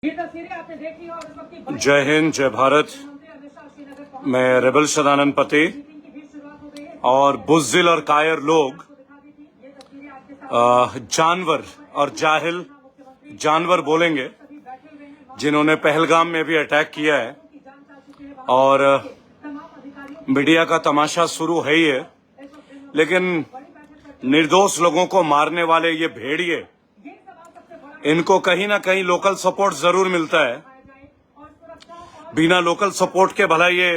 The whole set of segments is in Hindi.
जय हिंद, जय भारत। मैं रेबल सदानंद पति और बुज़दिल और कायर लोग जानवर और जाहिल जानवर बोलेंगे जिन्होंने पहलगाम में भी अटैक किया है। और मीडिया का तमाशा शुरू है ही है, लेकिन निर्दोष लोगों को मारने वाले ये भेड़िए, इनको कहीं ना कहीं लोकल सपोर्ट जरूर मिलता है। बिना लोकल सपोर्ट के भला ये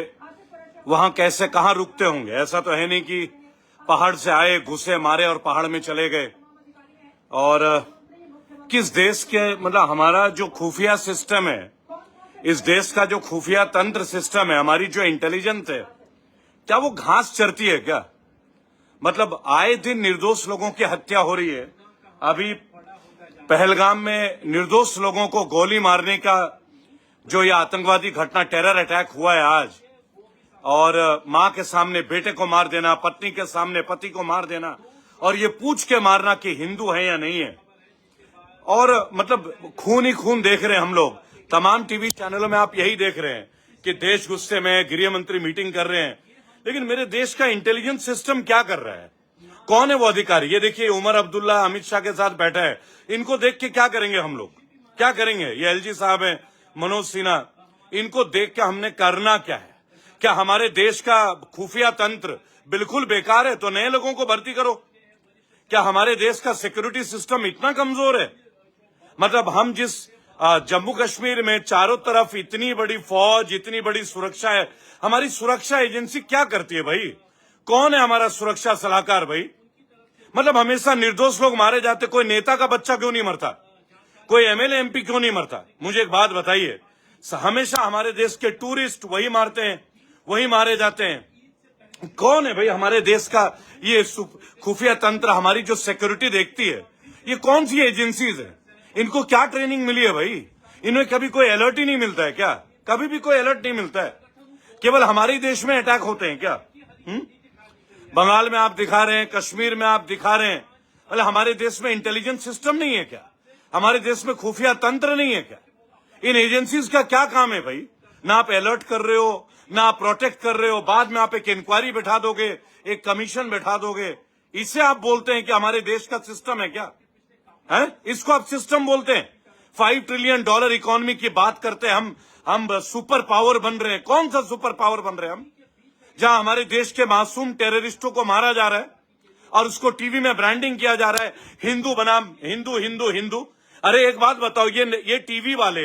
वहां कैसे कहां रुकते होंगे। ऐसा तो है नहीं कि पहाड़ से आए, घुसे, मारे और पहाड़ में चले गए। और किस देश के मतलब हमारा जो खुफिया सिस्टम है, इस देश का जो खुफिया तंत्र सिस्टम है, हमारी जो इंटेलिजेंस है, क्या वो घास चरती है क्या? मतलब आए दिन निर्दोष लोगों की हत्या हो रही है। अभी पहलगाम में निर्दोष लोगों को गोली मारने का जो ये आतंकवादी घटना, टेरर अटैक हुआ है आज, और मां के सामने बेटे को मार देना, पत्नी के सामने पति को मार देना, और ये पूछ के मारना कि हिंदू है या नहीं है। और मतलब खून ही खून देख रहे हैं हम लोग। तमाम टीवी चैनलों में आप यही देख रहे हैं कि देश गुस्से में, गृह मंत्री मीटिंग कर रहे हैं, लेकिन मेरे देश का इंटेलिजेंस सिस्टम क्या कर रहा है? कौन है वो अधिकारी? ये देखिए, उमर अब्दुल्ला अमित शाह के साथ बैठा है। इनको देख के क्या करेंगे हम लोग? क्या करेंगे? ये एलजी साहब हैं, मनोज सिन्हा, इनको देख के हमने करना क्या है? क्या हमारे देश का खुफिया तंत्र बिल्कुल बेकार है तो नए लोगों को भर्ती करो? क्या हमारे देश का सिक्योरिटी सिस्टम इतना कमजोर है? मतलब हम जिस जम्मू कश्मीर में चारों तरफ इतनी बड़ी फौज, इतनी बड़ी सुरक्षा है, हमारी सुरक्षा एजेंसी क्या करती है भाई? कौन है हमारा सुरक्षा सलाहकार भाई? मतलब हमेशा निर्दोष लोग मारे जाते, कोई नेता का बच्चा क्यों नहीं मरता? कोई एमएलए एमपी क्यों नहीं मरता? मुझे एक बात बताइए। हमेशा हमारे देश के टूरिस्ट वही मारते हैं, वही मारे जाते हैं। कौन है भाई हमारे देश का ये खुफिया तंत्र, हमारी जो सिक्योरिटी देखती है? ये कौन सी एजेंसीज है? इनको क्या ट्रेनिंग मिली है भाई? इन्हें कभी कोई अलर्ट ही नहीं मिलता है क्या? कभी भी कोई अलर्ट नहीं मिलता है। केवल हमारे देश में अटैक होते हैं क्या? बंगाल में आप दिखा रहे हैं, कश्मीर में आप दिखा रहे हैं। मतलब हमारे देश में इंटेलिजेंस सिस्टम नहीं है क्या? हमारे देश में खुफिया तंत्र नहीं है क्या? इन एजेंसीज का क्या काम है भाई? ना आप अलर्ट कर रहे हो, ना आप प्रोटेक्ट कर रहे हो। बाद में आप एक इंक्वायरी बैठा दोगे, एक कमीशन बैठा दोगे, इससे आप बोलते हैं कि हमारे देश का सिस्टम है क्या? है, इसको आप सिस्टम बोलते हैं? $5 ट्रिलियन इकोनॉमी की बात करते हैं हम सुपर पावर बन रहे हैं। कौन सा सुपर पावर बन रहे हैं हम, जहां हमारे देश के मासूम टेररिस्टों को मारा जा रहा है और उसको टीवी में ब्रांडिंग किया जा रहा है, हिंदू बनाम हिंदू, हिंदू हिंदू। अरे एक बात बताओ, ये टीवी वाले,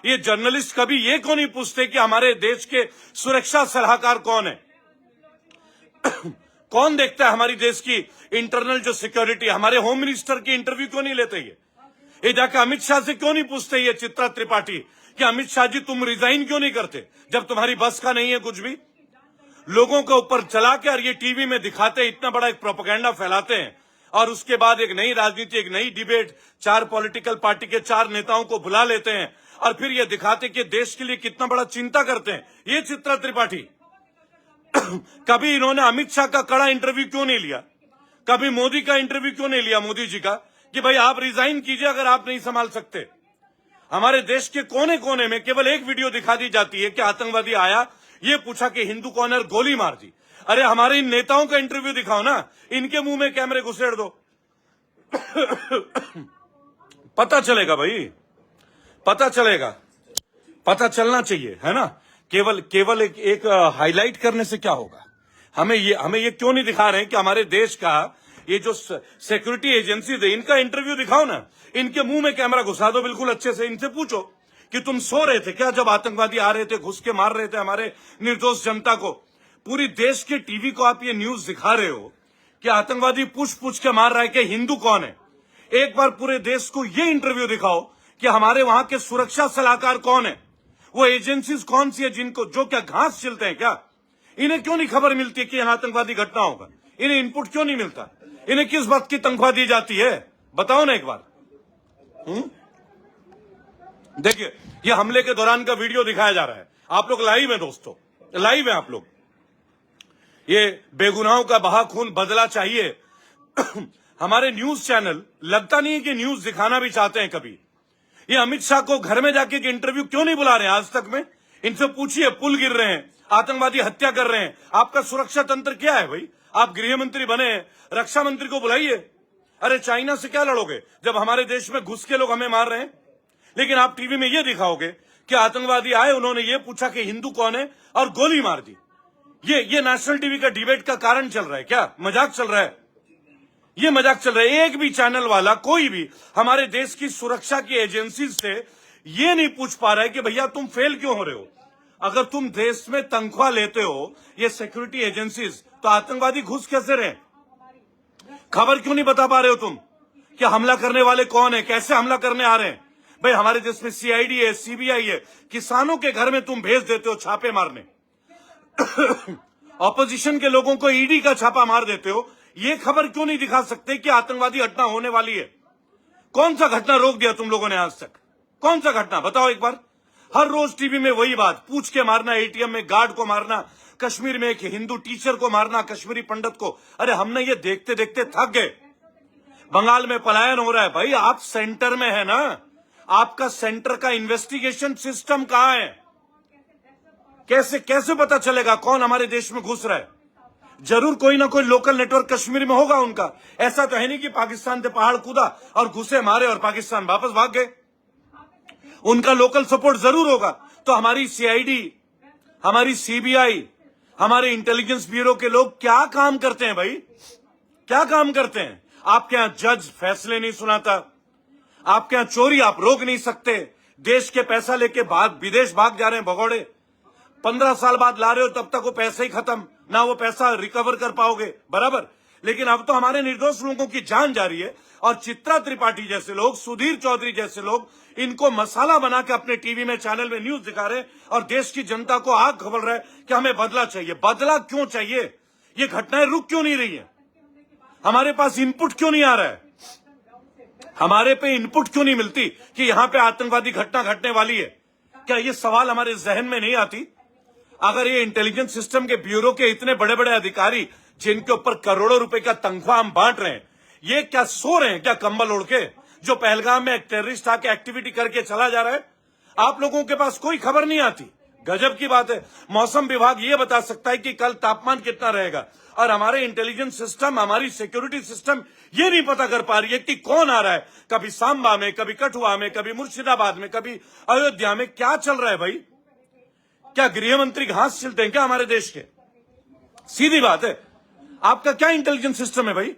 ये जर्नलिस्ट कभी ये क्यों नहीं पूछते कि हमारे देश के सुरक्षा सलाहकार कौन है? कौन देखता है हमारी देश की इंटरनल जो सिक्योरिटी? हमारे होम मिनिस्टर की इंटरव्यू क्यों नहीं लेते? ये जाकर अमित शाह से क्यों नहीं पूछते ये चित्रा त्रिपाठी कि अमित शाह जी तुम रिजाइन क्यों नहीं करते जब तुम्हारी बस का नहीं है कुछ भी? लोगों के ऊपर चला के और ये टीवी में दिखाते हैं, इतना बड़ा एक प्रोपेगेंडा फैलाते हैं, और उसके बाद एक नई राजनीति, एक नई डिबेट, 4 पॉलिटिकल पार्टी के 4 नेताओं को बुला लेते हैं और फिर ये दिखाते कि देश के लिए कितना बड़ा चिंता करते हैं ये चित्रा त्रिपाठी। कभी इन्होंने अमित शाह का कड़ा इंटरव्यू क्यों नहीं लिया? कभी मोदी का इंटरव्यू क्यों नहीं लिया, मोदी जी का, कि भाई आप रिजाइन कीजिए अगर आप नहीं संभाल सकते? हमारे देश के कोने कोने में केवल एक वीडियो दिखा दी जाती है कि आतंकवादी आया, ये पूछा कि हिंदू कौन है और गोली मार दी। अरे हमारे इन नेताओं का इंटरव्यू दिखाओ ना, इनके मुंह में कैमरे घुसेड़ दो। पता चलेगा भाई, पता चलेगा, पता चलना चाहिए, है ना? केवल एक हाईलाइट करने से क्या होगा? हमें ये क्यों नहीं दिखा रहे हैं कि हमारे देश का ये जो सिक्योरिटी एजेंसीज है, इनका इंटरव्यू दिखाओ ना, इनके मुंह में कैमरा घुसा दो बिल्कुल अच्छे से। इनसे पूछो कि तुम सो रहे थे क्या जब आतंकवादी आ रहे थे, घुस के मार रहे थे हमारे निर्दोष जनता को? पूरी देश के टीवी को आप ये न्यूज दिखा रहे हो कि आतंकवादी पूछ के मार रहा है कि हिंदू कौन है। एक बार पूरे देश को ये इंटरव्यू दिखाओ कि हमारे वहां के सुरक्षा सलाहकार कौन है, वो एजेंसीज कौन सी है जिनको, जो क्या घास छिलते हैं क्या? इन्हें क्यों नहीं खबर मिलती है कि यहां आतंकवादी घटना होगा? इन्हें इनपुट क्यों नहीं मिलता? इन्हें किस बात की तनख्वाह दी जाती है? बताओ ना एक बार। देखिए, ये हमले के दौरान का वीडियो दिखाया जा रहा है। आप लोग लाइव हैं दोस्तों, लाइव हैं आप लोग। ये बेगुनाहों का बहा खून बदला चाहिए। हमारे न्यूज चैनल लगता नहीं है कि न्यूज दिखाना भी चाहते हैं कभी। ये अमित शाह को घर में जाके इंटरव्यू क्यों नहीं बुला रहे हैं आज तक में? इनसे पूछिए, पुल गिर रहे हैं, आतंकवादी हत्या कर रहे हैं, आपका सुरक्षा तंत्र क्या है भाई? आप गृह मंत्री बने, रक्षा मंत्री को बुलाइए। अरे चाइना से क्या लड़ोगे जब हमारे देश में घुस के लोग हमें मार रहे हैं? लेकिन आप टीवी में ये दिखाओगे कि आतंकवादी आए, उन्होंने ये पूछा कि हिंदू कौन है और गोली मार दी। ये नेशनल टीवी का डिबेट का कारण चल रहा है क्या? मजाक चल रहा है, ये मजाक चल रहा है। एक भी चैनल वाला, कोई भी हमारे देश की सुरक्षा की एजेंसी से ये नहीं पूछ पा रहा है कि भैया तुम फेल क्यों हो रहे हो? अगर तुम देश में तनख्वाह लेते हो ये सिक्योरिटी एजेंसीज, तो आतंकवादी घुस कैसे रहे? खबर क्यों नहीं बता पा रहे हो तुम कि हमला करने वाले कौन है, कैसे हमला करने आ रहे हैं? भाई हमारे देश में सीआईडी है, सीबीआई है, किसानों के घर में तुम भेज देते हो छापे मारने। ऑपोजिशन के लोगों को ईडी का छापा मार देते हो। ये खबर क्यों नहीं दिखा सकते कि आतंकवादी घटना होने वाली है? कौन सा घटना रोक दिया तुम लोगों ने आज तक? कौन सा घटना बताओ एक बार। हर रोज टीवी में वही बात, पूछ के मारना, एटीएम में गार्ड को मारना, कश्मीर में एक हिंदू टीचर को मारना, कश्मीरी पंडित को। अरे हमने ये देखते देखते थक गए। बंगाल में पलायन हो रहा है। भाई आप सेंटर में है ना, आपका सेंटर का इन्वेस्टिगेशन सिस्टम कहां है? कैसे पता चलेगा कौन हमारे देश में घुस रहा है? जरूर कोई ना कोई लोकल नेटवर्क कश्मीर में होगा उनका। ऐसा तो है नहीं कि पाकिस्तान से पहाड़ कूदा और घुसे मारे और पाकिस्तान वापस भाग गए। उनका लोकल सपोर्ट जरूर होगा। तो हमारी सीआईडी, हमारी सीबीआई, हमारे इंटेलिजेंस ब्यूरो के लोग क्या काम करते हैं भाई? क्या काम करते हैं? आपके यहां जज फैसले नहीं सुनाता, आपके यहां चोरी आप रोक नहीं सकते, देश के पैसा लेके विदेश भाग जा रहे हैं भगोड़े। 15 साल बाद ला रहे हो तब तक वो पैसा ही खत्म, ना वो पैसा रिकवर कर पाओगे बराबर। लेकिन अब तो हमारे निर्दोष लोगों की जान जा रही है और चित्रा त्रिपाठी जैसे लोग, सुधीर चौधरी जैसे लोग इनको मसाला बना के अपने टीवी में, चैनल में न्यूज दिखा रहे हैं और देश की जनता को आग खबर रहा है कि हमें बदला चाहिए। बदला क्यों चाहिए? ये घटनाएं रुक क्यों नहीं रही है? हमारे पास इनपुट क्यों नहीं आ रहा है? हमारे पे इनपुट क्यों नहीं मिलती कि यहां पे आतंकवादी घटना घटने वाली है? क्या ये सवाल हमारे जहन में नहीं आती? अगर ये इंटेलिजेंस सिस्टम के ब्यूरो के इतने बड़े बड़े अधिकारी जिनके ऊपर करोड़ों रुपए का तनख्वाह हम बांट रहे हैं, ये क्या सो रहे हैं क्या कंबल ओढ़ के? जो पहलगाम में एक टेररिस्ट आके एक्टिविटी करके चला जा रहा है, आप लोगों के पास कोई खबर नहीं आती। गजब की बात है। मौसम विभाग ये बता सकता है कि कल तापमान कितना रहेगा और हमारे इंटेलिजेंस सिस्टम, हमारी सिक्योरिटी सिस्टम ये नहीं पता कर पा रही है कि कौन आ रहा है। कभी सांबा में, कभी कठुआ में, कभी मुर्शिदाबाद में, कभी अयोध्या में। क्या चल रहा है भाई? क्या गृह मंत्री घास छिलते हैं क्या हमारे देश के? सीधी बात है। आपका क्या इंटेलिजेंस सिस्टम है भाई?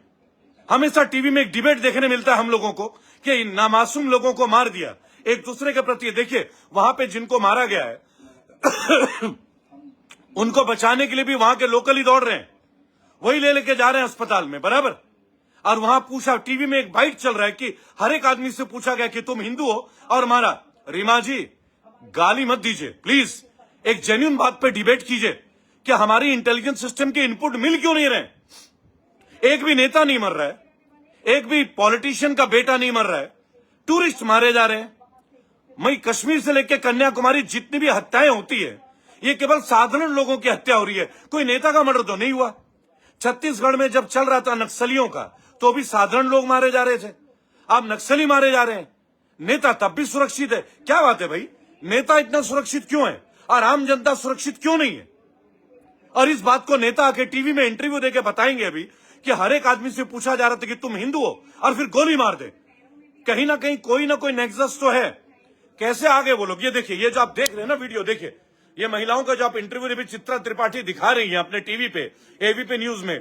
हमेशा टीवी में एक डिबेट देखने मिलता है हम लोगों को कि इन नामासूम लोगों को मार दिया एक दूसरे के प्रति। देखिए वहां पे जिनको मारा गया है उनको बचाने के लिए भी वहां के लोकल ही दौड़ रहे हैं, वही ले लेके जा रहे हैं अस्पताल में बराबर। और वहां पूछा, टीवी में एक बाइट चल रहा है कि हर एक आदमी से पूछा गया कि तुम हिंदू हो और मारा। रीमा जी गाली मत दीजिए प्लीज, एक जेन्युइन बात पे डिबेट कीजिए कि हमारी इंटेलिजेंस सिस्टम के इनपुट मिल क्यों नहीं रहे? एक भी नेता नहीं मर रहा है, एक भी पॉलिटिशियन का बेटा नहीं मर रहा है, टूरिस्ट मारे जा रहे हैं। मई कश्मीर से लेकर कन्याकुमारी जितनी भी हत्याएं होती है ये केवल साधारण लोगों की हत्या हो रही है, कोई नेता का मर्डर तो नहीं हुआ। छत्तीसगढ़ में जब चल रहा था नक्सलियों का तो भी साधारण लोग मारे जा रहे थे, अब नक्सली मारे जा रहे हैं। नेता तब भी सुरक्षित है। क्या बात है भाई? नेता इतना सुरक्षित क्यों है और आम जनता सुरक्षित क्यों नहीं है? और इस बात को नेता आके टीवी में इंटरव्यू देके बताएंगे अभी कि हर एक आदमी से पूछा जा रहा था कि तुम हिंदू हो और फिर गोली मार दे। कहीं ना कहीं कोई ना कोई नेक्सस तो है। कैसे आगे वो लोग? ये देखिए, ये जो आप देख रहे हैं ना वीडियो, देखिए ये महिलाओं का जो आप इंटरव्यू भी चित्रा त्रिपाठी दिखा रही है अपने टीवी पे, एबीपी न्यूज में।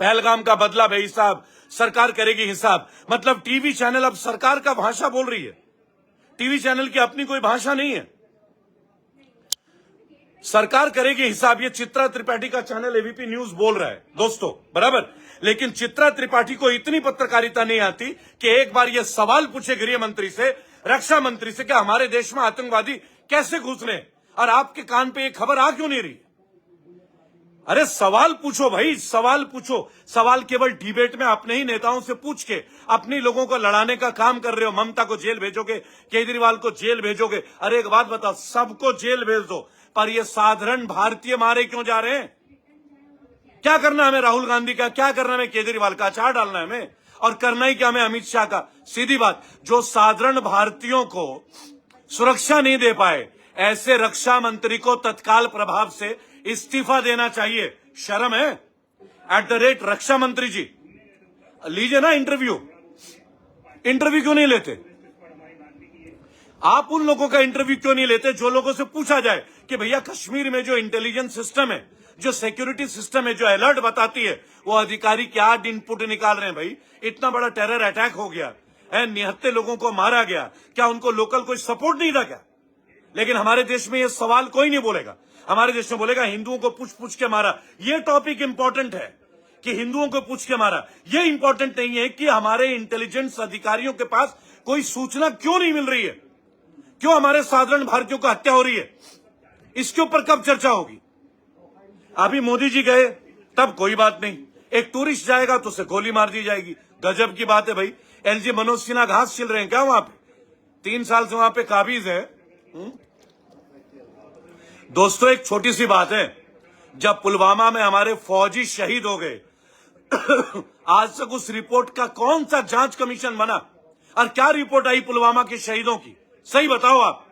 पहलगाम का बदला बेहिसाब, सरकार करेगी हिसाब। मतलब टीवी चैनल अब सरकार का भाषा बोल रही है। टीवी चैनल की अपनी कोई भाषा नहीं है। सरकार करेगी हिसाब, ये चित्रा त्रिपाठी का चैनल एबीपी न्यूज बोल रहा है दोस्तों बराबर। लेकिन चित्रा त्रिपाठी को इतनी पत्रकारिता नहीं आती कि एक बार ये सवाल पूछे गृह मंत्री से, रक्षा मंत्री से कि हमारे देश में आतंकवादी कैसे घुस रहे हैं, और आपके कान पे ये खबर आ क्यों नहीं रही? अरे सवाल पूछो भाई, सवाल पूछो। सवाल केवल डिबेट में अपने ही नेताओं से पूछ के अपने लोगों को लड़ाने का काम कर रहे हो। ममता को जेल भेजोगे, केजरीवाल को जेल भेजोगे। अरे एक बात बताओ, सबको जेल भेज दो, पर ये साधारण भारतीय मारे क्यों जा रहे हैं? क्या करना हमें राहुल गांधी का? क्या करना हमें केजरीवाल का? अचार डालना है हमें? और करना ही क्या हमें अमित शाह का? सीधी बात, जो साधारण भारतीयों को सुरक्षा नहीं दे पाए, ऐसे रक्षा मंत्री को तत्काल प्रभाव से इस्तीफा देना चाहिए। शर्म है? एट द रेट रक्षा मंत्री जी, लीजिए ना इंटरव्यू क्यों नहीं लेते आप? उन लोगों का इंटरव्यू क्यों नहीं लेते जो लोगों से पूछा जाए कि भैया कश्मीर में जो इंटेलिजेंस सिस्टम है, जो सिक्योरिटी सिस्टम है, जो अलर्ट बताती है, वो अधिकारी क्या इनपुट निकाल रहे हैं? भाई इतना बड़ा टेरर अटैक हो गया है, 79 लोगों को मारा गया, क्या उनको लोकल कोई सपोर्ट नहीं था क्या? लेकिन हमारे देश में ये सवाल कोई नहीं बोलेगा। हमारे देश में बोलेगा हिंदुओं को पूछ के मारा। ये टॉपिक इंपॉर्टेंट है कि हिंदुओं को पूछ के मारा। ये इंपॉर्टेंट नहीं है कि हमारे इंटेलिजेंस अधिकारियों के पास कोई सूचना क्यों नहीं मिल रही है, क्यों हमारे साधारण भारतीयों को हत्या हो रही है। इसके ऊपर कब चर्चा होगी? अभी मोदी जी गए तब कोई बात नहीं, एक टूरिस्ट जाएगा तो उसे गोली मार दी जाएगी। गजब की बात है भाई। एलजी मनोज सिन्हा घास छिल रहे हैं क्या वहां पे? 3 साल से वहां पे काबिज है। दोस्तों एक छोटी सी बात है, जब पुलवामा में हमारे फौजी शहीद हो गए आज तक उस रिपोर्ट का कौन सा जांच कमीशन बना? और क्या रिपोर्ट आई पुलवामा के शहीदों की? सही बताओ आप।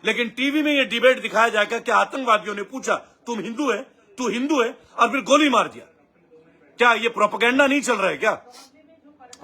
लेकिन टीवी में ये डिबेट दिखाया जाएगा कि आतंकवादियों ने पूछा तू हिंदू है और फिर गोली मार दिया। क्या ये प्रोपेगेंडा नहीं चल रहा है? क्या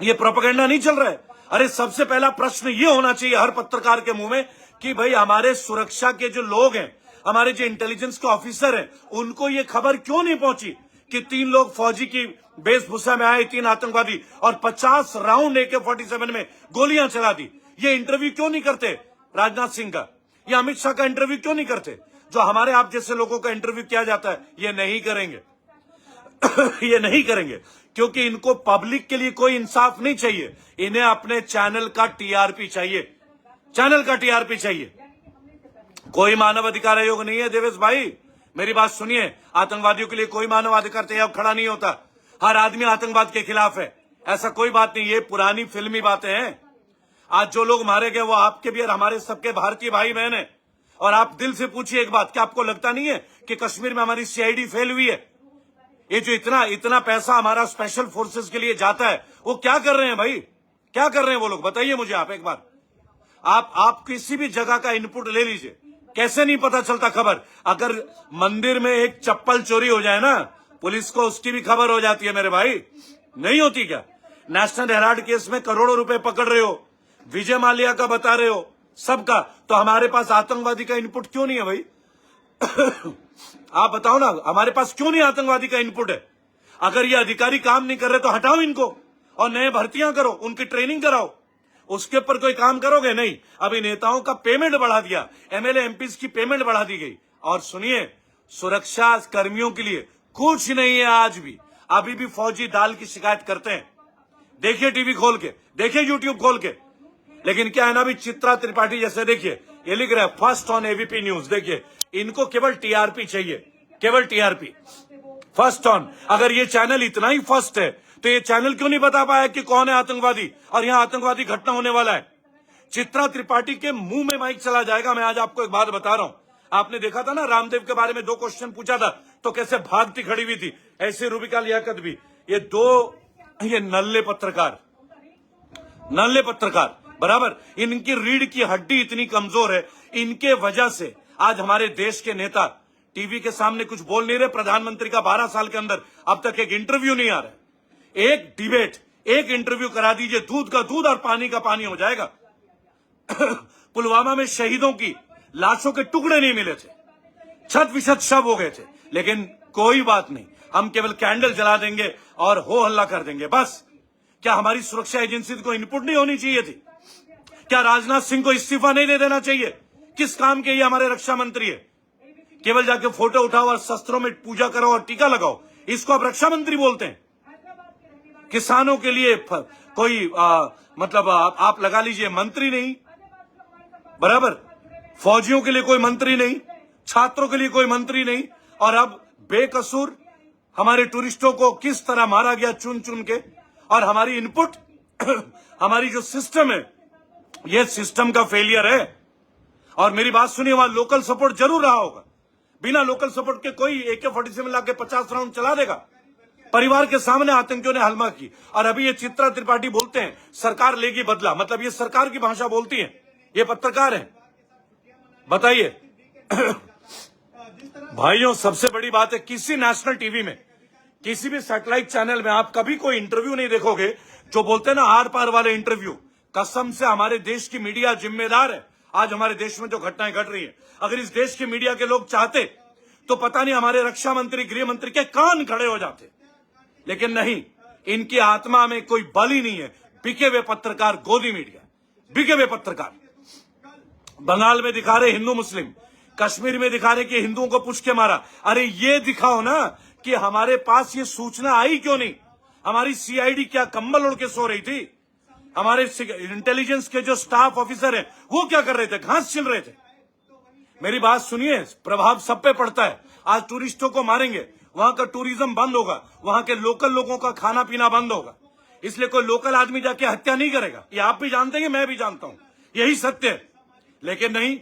ये प्रोपेगेंडा नहीं चल रहा है? अरे सबसे पहला प्रश्न ये होना चाहिए हर पत्रकार के मुंह में कि भाई हमारे सुरक्षा के जो लोग हैं, हमारे जो इंटेलिजेंस के ऑफिसर हैं, उनको ये खबर क्यों नहीं पहुंची कि 3 लोग फौजी की वेशभूषा में आए, 3 आतंकवादी, और 50 राउंड AK-47 में गोलियां चला दी। ये इंटरव्यू क्यों नहीं करते राजनाथ सिंह का? ये अमित शाह का इंटरव्यू क्यों नहीं करते? जो हमारे आप जैसे लोगों का इंटरव्यू किया जाता है, ये नहीं करेंगे ये नहीं करेंगे क्योंकि इनको पब्लिक के लिए कोई इंसाफ नहीं चाहिए। इन्हें अपने चैनल का टीआरपी चाहिए, चैनल का टीआरपी चाहिए। कोई मानव अधिकार आयोग नहीं है देवेश भाई, मेरी बात सुनिए। आतंकवादियों के लिए कोई मानव अधिकार आयोग खड़ा नहीं होता। हर आदमी आतंकवाद के खिलाफ है, ऐसा कोई बात नहीं। ये पुरानी फिल्मी बातें हैं। आज जो लोग मारे गए वो आपके भी और हमारे सबके भारतीय भाई बहन है। और आप दिल से पूछिए एक बात, क्या आपको लगता नहीं है कि कश्मीर में हमारी सीआईडी फेल हुई है? ये जो इतना पैसा हमारा स्पेशल फोर्सेस के लिए जाता है, वो क्या कर रहे हैं भाई? क्या कर रहे हैं वो लोग? बताइए मुझे आप एक बार। आप किसी भी जगह का इनपुट ले लीजिए, कैसे नहीं पता चलता खबर? अगर मंदिर में एक चप्पल चोरी हो जाए ना, पुलिस को उसकी भी खबर हो जाती है मेरे भाई, नहीं होती क्या? नेशनल हेराल्ड केस में करोड़ों रुपए पकड़ रहे हो, विजय माल्या का बता रहे हो, सबका, तो हमारे पास आतंकवादी का इनपुट क्यों नहीं है भाई? आप बताओ ना, हमारे पास क्यों नहीं आतंकवादी का इनपुट है? अगर ये अधिकारी काम नहीं कर रहे तो हटाओ इनको और नए भर्तियां करो, उनकी ट्रेनिंग कराओ। उसके ऊपर कोई काम करोगे? नहीं। अभी नेताओं का पेमेंट बढ़ा दिया, एमएलए एमपीज की पेमेंट बढ़ा दी गई। और सुनिए, सुरक्षा कर्मियों के लिए कुछ नहीं है आज भी। अभी भी फौजी दाल की शिकायत करते हैं। देखिए टीवी खोल के, देखिए यूट्यूब खोल के। लेकिन क्या है ना, अभी चित्रा त्रिपाठी जैसे देखिए, ये लिख रहा है फर्स्ट ऑन एबीपी न्यूज। देखिए, इनको केवल टीआरपी चाहिए, केवल टीआरपी, फर्स्ट ऑन। अगर ये चैनल इतना ही फर्स्ट है तो ये चैनल क्यों नहीं बता पाया कि कौन है आतंकवादी और यहां आतंकवादी घटना होने वाला है? चित्रा त्रिपाठी के मुंह में माइक चला जाएगा। मैं आज आपको एक बात बता रहा हूं, आपने देखा था ना रामदेव के बारे में 2 क्वेश्चन पूछा था तो कैसे भागती खड़ी हुई थी, ऐसे रूबिका लियाकत भी। ये नल्ले पत्रकार बराबर, इनकी रीढ़ की हड्डी इतनी कमजोर है, इनके वजह से आज हमारे देश के नेता टीवी के सामने कुछ बोल नहीं रहे। प्रधानमंत्री का 12 साल के अंदर अब तक एक इंटरव्यू नहीं आ रहा है। एक डिबेट, एक इंटरव्यू करा दीजिए, दूध का दूध और पानी का पानी हो जाएगा। पुलवामा में शहीदों की लाशों के टुकड़े नहीं मिले थे, छत विछत शव हो गए थे, लेकिन कोई बात नहीं, हम केवल कैंडल जला देंगे और हो हल्ला कर देंगे बस। क्या हमारी सुरक्षा एजेंसी को इनपुट नहीं होनी चाहिए थी? क्या राजनाथ सिंह को इस्तीफा नहीं दे देना चाहिए? किस काम के ये हमारे रक्षा मंत्री है? केवल जाके फोटो उठाओ और शस्त्रों में पूजा करो और टीका लगाओ, इसको आप रक्षा मंत्री बोलते हैं? किसानों के लिए कोई मतलब आप लगा लीजिए मंत्री नहीं, बराबर, फौजियों के लिए कोई मंत्री नहीं, छात्रों के लिए कोई मंत्री नहीं, और अब बेकसूर हमारे टूरिस्टों को किस तरह मारा गया चुन चुन के। और हमारी इनपुट हमारी जो सिस्टम है, ये सिस्टम का फेलियर है। और मेरी बात सुनिए, वहां लोकल सपोर्ट जरूर रहा होगा। बिना लोकल सपोर्ट के कोई AK-47 लाके 50 राउंड चला देगा? परिवार के सामने आतंकियों ने हमला की। और अभी ये चित्रा त्रिपाठी बोलते हैं सरकार लेगी बदला, मतलब ये सरकार की भाषा बोलती है, ये पत्रकार है। बताइए भाइयों, सबसे बड़ी बात है, किसी नेशनल टीवी में, किसी भी सैटेलाइट चैनल में आप कभी कोई इंटरव्यू नहीं देखोगे जो बोलते हैं ना आर पार वाले इंटरव्यू। कसम से हमारे देश की मीडिया जिम्मेदार है आज हमारे देश में जो घटनाएं घट रही है। अगर इस देश की मीडिया के लोग चाहते तो पता नहीं हमारे रक्षा मंत्री, गृह मंत्री के कान खड़े हो जाते, लेकिन नहीं, इनकी आत्मा में कोई बल ही नहीं है। बिके हुए पत्रकार, गोदी मीडिया, बिके हुए पत्रकार। बंगाल में दिखा रहे हिंदू मुस्लिम, कश्मीर में दिखा रहे कि हिंदुओं को पूछ के मारा। अरे ये दिखाओ ना कि हमारे पास ये सूचना आई क्यों नहीं। हमारी सीआईडी क्या कंबल ओढ़ के सो रही थी? हमारे इंटेलिजेंस के जो स्टाफ ऑफिसर हैं वो क्या कर रहे थे? घास छिल रहे थे। मेरी बात सुनिए, प्रभाव सब पे पड़ता है। आज टूरिस्टों को मारेंगे, वहां का टूरिज्म बंद होगा, वहां के लोकल लोगों का खाना पीना बंद होगा। इसलिए कोई लोकल आदमी जाके हत्या नहीं करेगा। ये आप भी जानते हैं, मैं भी जानता हूं, यही सत्य है। लेकिन नहीं,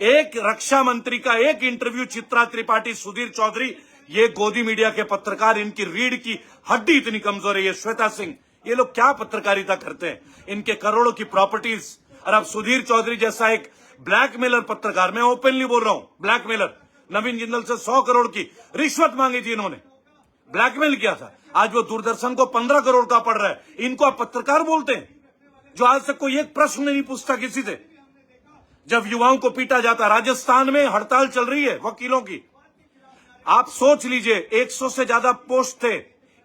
एक रक्षा मंत्री का एक इंटरव्यू, चित्रा त्रिपाठी, सुधीर चौधरी, ये गोदी मीडिया के पत्रकार, इनकी रीढ़ की हड्डी इतनी कमजोर है। ये श्वेता सिंह, ये लोग क्या पत्रकारिता करते हैं? इनके करोड़ों की प्रॉपर्टीज। और अब सुधीर चौधरी जैसा एक ब्लैकमेलर पत्रकार, मैं ओपनली बोल रहा हूं, ब्लैकमेलर, नवीन जिंदल से 100 करोड़ की रिश्वत मांगी थी इन्होंने, ब्लैकमेल किया था। आज वो दूरदर्शन को 15 करोड़ का पड़ रहा है। इनको आप पत्रकार बोलते हैं, जो आज तक कोई एक प्रश्न नहीं पूछता किसी से। जब युवाओं को पीटा जाता, राजस्थान में हड़ताल चल रही है वकीलों की, आप सोच लीजिए 100 से ज्यादा पोस्ट थे,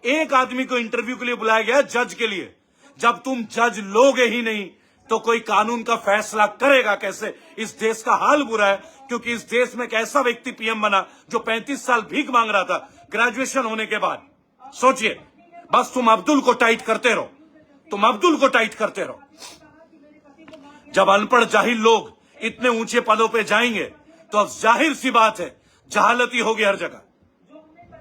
एक आदमी को इंटरव्यू के लिए बुलाया गया, जज के लिए। जब तुम जज लोगे ही नहीं तो कोई कानून का फैसला करेगा कैसे? इस देश का हाल बुरा है, क्योंकि इस देश में एक ऐसा व्यक्ति पीएम बना जो 35 साल भीख मांग रहा था ग्रेजुएशन होने के बाद। सोचिए, बस तुम अब्दुल को टाइट करते रहो, तुम अब्दुल को टाइट करते रहो। जब अनपढ़ जाहिल लोग इतने ऊंचे पदों पे जाएंगे तो अब जाहिर सी बात है जहालती होगी हर जगह।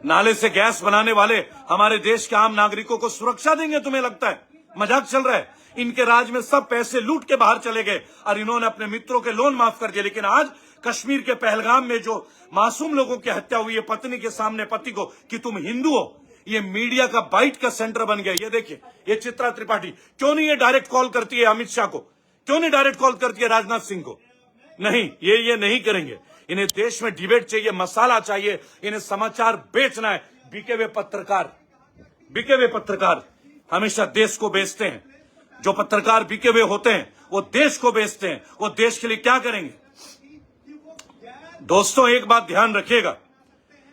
नाले से गैस बनाने वाले हमारे देश के आम नागरिकों को सुरक्षा देंगे? तुम्हें लगता है मजाक चल रहा है? इनके राज में सब पैसे लूट के बाहर चले गए और इन्होंने अपने मित्रों के लोन माफ कर दिए। लेकिन आज कश्मीर के पहलगाम में जो मासूम लोगों की हत्या हुई है, पत्नी के सामने पति को कि तुम हिंदू हो, ये मीडिया का बाइट का सेंटर बन गया। ये देखिए, ये चित्रा त्रिपाठी क्यों नहीं ये डायरेक्ट कॉल करती है अमित शाह को? क्यों नहीं डायरेक्ट कॉल करती है राजनाथ सिंह को? नहीं, ये नहीं करेंगे। इन्हें देश में डिबेट चाहिए, मसाला चाहिए, इन्हें समाचार बेचना है। बिके हुए पत्रकार, बिके हुए पत्रकार हमेशा देश को बेचते हैं। जो पत्रकार बिके हुए होते हैं वो देश को बेचते हैं। वो देश के लिए क्या करेंगे? दोस्तों, एक बात ध्यान रखिएगा,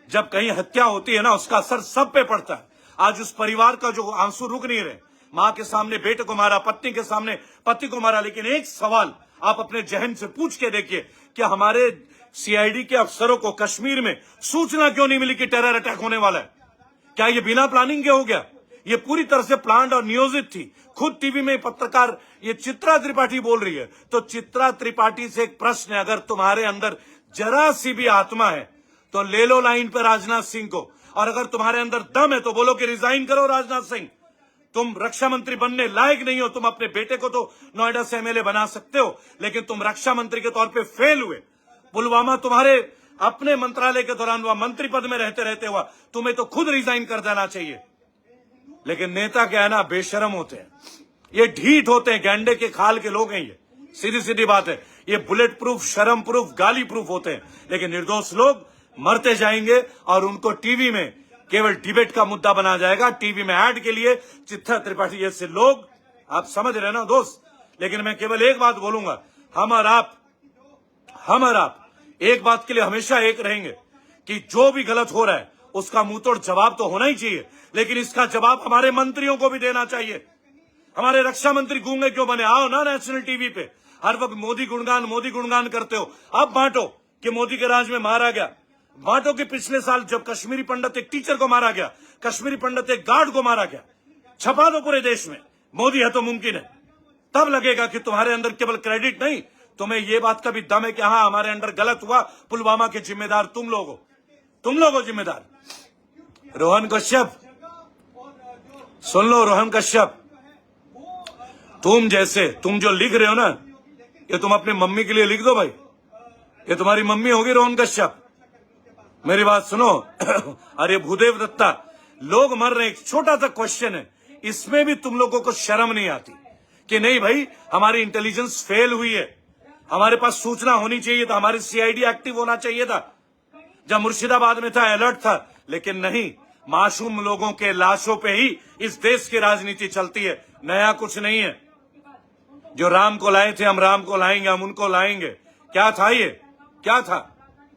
जब कहीं हत्या होती है ना, उसका असर सब पे पड़ता है। आज उस परिवार का जो आंसू रुक नहीं रहे, मां के सामने बेटे को मारा, पत्नी के सामने पति को मारा। लेकिन एक सवाल आप अपने जहन से पूछ के देखिए कि हमारे सीआईडी के अफसरों को कश्मीर में सूचना क्यों नहीं मिली कि टेरर अटैक होने वाला है? क्या ये बिना प्लानिंग के हो गया? ये पूरी तरह से प्लान्ड और नियोजित थी। खुद टीवी में पत्रकार ये चित्रा त्रिपाठी बोल रही है। तो चित्रा त्रिपाठी से एक प्रश्न है, अगर तुम्हारे अंदर जरा सी भी आत्मा है तो ले लो लाइन पे राजनाथ सिंह को, और अगर तुम्हारे अंदर दम है तो बोलो कि रिजाइन करो राजनाथ सिंह, तुम रक्षा मंत्री बनने लायक नहीं हो। तुम अपने बेटे को तो नोएडा से एमएलए बना सकते हो, लेकिन तुम रक्षा मंत्री के तौर पे फेल हुए। पुलवामा तुम्हारे अपने मंत्रालय के दौरान हुआ, मंत्री पद में रहते रहते हुआ। तुम्हें तो खुद रिजाइन कर देना चाहिए। लेकिन नेता क्या है ना, बेशरम होते हैं, ये ढीठ होते हैं, गैंडे के खाल के लोग हैं। ये सीधी सीधी बात है। ये बुलेट प्रूफ, शर्म प्रूफ, गाली प्रूफ होते हैं। लेकिन निर्दोष लोग मरते जाएंगे और उनको टीवी में केवल डिबेट का मुद्दा बना जाएगा, टीवी में ऐड के लिए। चित्रा त्रिपाठी जैसे लोग, आप समझ रहे ना दोस्त। लेकिन मैं केवल एक बात बोलूंगा, हम और आप एक बात के लिए हमेशा एक रहेंगे कि जो भी गलत हो रहा है उसका मुंहतोड़ जवाब तो होना ही चाहिए, लेकिन इसका जवाब हमारे मंत्रियों को भी देना चाहिए। हमारे रक्षा मंत्री गूंगे क्यों बने? आओ ना नेशनल टीवी पे, हर वक्त मोदी गुणगान करते हो। अब बांटो कि मोदी के राज में मारा गया, बांटो कि पिछले साल जब कश्मीरी पंडित एक टीचर को मारा गया, कश्मीरी पंडित एक गार्ड को मारा गया, छपा दो पूरे देश में, मोदी है तो मुमकिन है। तब लगेगा कि तुम्हारे अंदर केवल क्रेडिट नहीं, तुम्हें ये बात का भी दम है कि हाँ, हमारे अंदर गलत हुआ, पुलवामा के जिम्मेदार तुम लोग हो जिम्मेदार। रोहन कश्यप, सुन लो रोहन कश्यप, तुम जो लिख रहे हो ना, ये तुम अपनी मम्मी के लिए लिख दो भाई। ये तुम्हारी मम्मी होगी रोहन कश्यप, मेरी बात सुनो। अरे भूदेव दत्ता, लोग मर रहे हैं। एक छोटा सा क्वेश्चन है, इसमें भी तुम लोगों को शर्म नहीं आती कि नहीं भाई हमारी इंटेलिजेंस फेल हुई है, हमारे पास सूचना होनी चाहिए था, हमारी सीआईडी एक्टिव होना चाहिए था, जब मुर्शिदाबाद में था अलर्ट था। लेकिन नहीं, मासूम लोगों के लाशों पे ही इस देश की राजनीति चलती है, नया कुछ नहीं है। जो राम को लाए थे हम राम को लाएंगे, हम उनको लाएंगे, क्या था ये, क्या था,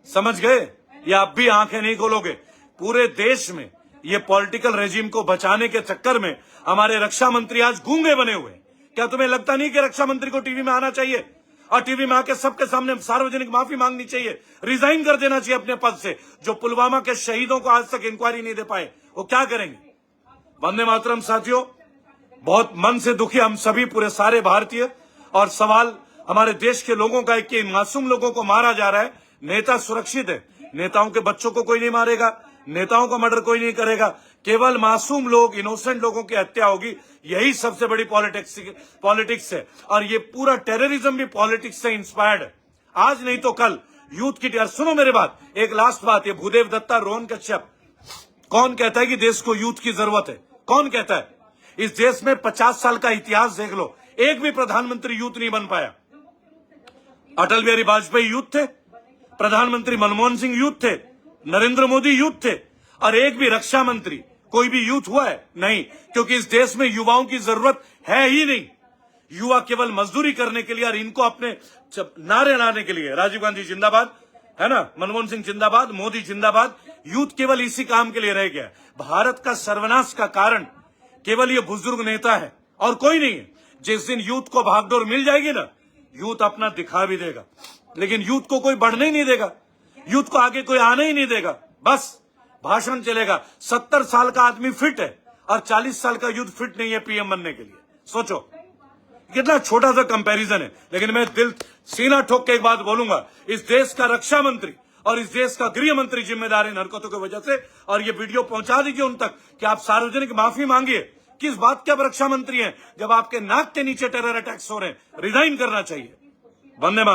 समझ गए? या अब भी आंखें नहीं खोलोगे? पूरे देश में ये पॉलिटिकल रेजिम को बचाने के चक्कर में हमारे रक्षा मंत्री आज गूंगे बने हुए। क्या तुम्हें लगता नहीं कि रक्षा मंत्री को टीवी में आना चाहिए और टीवी में आके सबके सामने सार्वजनिक माफी मांगनी चाहिए, रिजाइन कर देना चाहिए अपने पद से? जो पुलवामा के शहीदों को आज तक इंक्वायरी नहीं दे पाए, वो क्या करेंगे? वंदे मातरम साथियों, बहुत मन से दुखी हम सभी, पूरे सारे भारतीय। और सवाल हमारे देश के लोगों का है कि मासूम लोगों को मारा जा रहा है, नेता सुरक्षित है, नेताओं के बच्चों को कोई नहीं मारेगा, नेताओं का मर्डर कोई नहीं करेगा, केवल मासूम लोग, इनोसेंट लोगों की हत्या होगी। यही सबसे बड़ी पॉलिटिक्स है। और ये पूरा टेररिज्म भी पॉलिटिक्स से इंस्पायर्ड है। आज नहीं तो कल यूथ की टीआर, सुनो मेरे बात, एक लास्ट बात, ये भूदेव दत्ता, रोहन कश्यप, कौन कहता है कि देश को यूथ की जरूरत है? कौन कहता है? इस देश में 50 साल का इतिहास देख लो, एक भी प्रधानमंत्री यूथ नहीं बन पाया। अटल बिहारी वाजपेयी यूथ थे, प्रधानमंत्री मनमोहन सिंह यूथ थे, नरेंद्र मोदी यूथ थे, और एक भी रक्षा मंत्री कोई भी यूथ हुआ है? नहीं, क्योंकि इस देश में युवाओं की जरूरत है ही नहीं। युवा केवल मजदूरी करने के लिए और इनको अपने नारे लाने के लिए, राजीव गांधी जिंदाबाद, है ना, मनमोहन सिंह जिंदाबाद, मोदी जिंदाबाद, यूथ केवल इसी काम के लिए रह गया। भारत का सर्वनाश का कारण केवल ये बुजुर्ग नेता है और कोई नहीं है। जिस दिन यूथ को भागदौड़ मिल जाएगी ना, यूथ अपना दिखा भी देगा, लेकिन यूथ को कोई बढ़ने ही नहीं देगा, यूथ को आगे कोई आने ही नहीं देगा, बस भाषण चलेगा। 70 साल का आदमी फिट है और 40 साल का यूथ फिट नहीं है पीएम बनने के लिए। सोचो कितना छोटा सा कंपैरिजन है। लेकिन मैं दिल सीना ठोक के एक बात बोलूंगा, इस देश का रक्षा मंत्री और इस देश का गृह मंत्री जिम्मेदार इन हरकतों की वजह से, और ये वीडियो पहुंचा दीजिए उन तक कि आप सार्वजनिक माफी मांगिए। किस बात के आप रक्षा मंत्री हैं जब आपके नाक के नीचे टेरर अटैक्स हो रहे हैं? रिजाइन करना चाहिए। वंदे मातरम।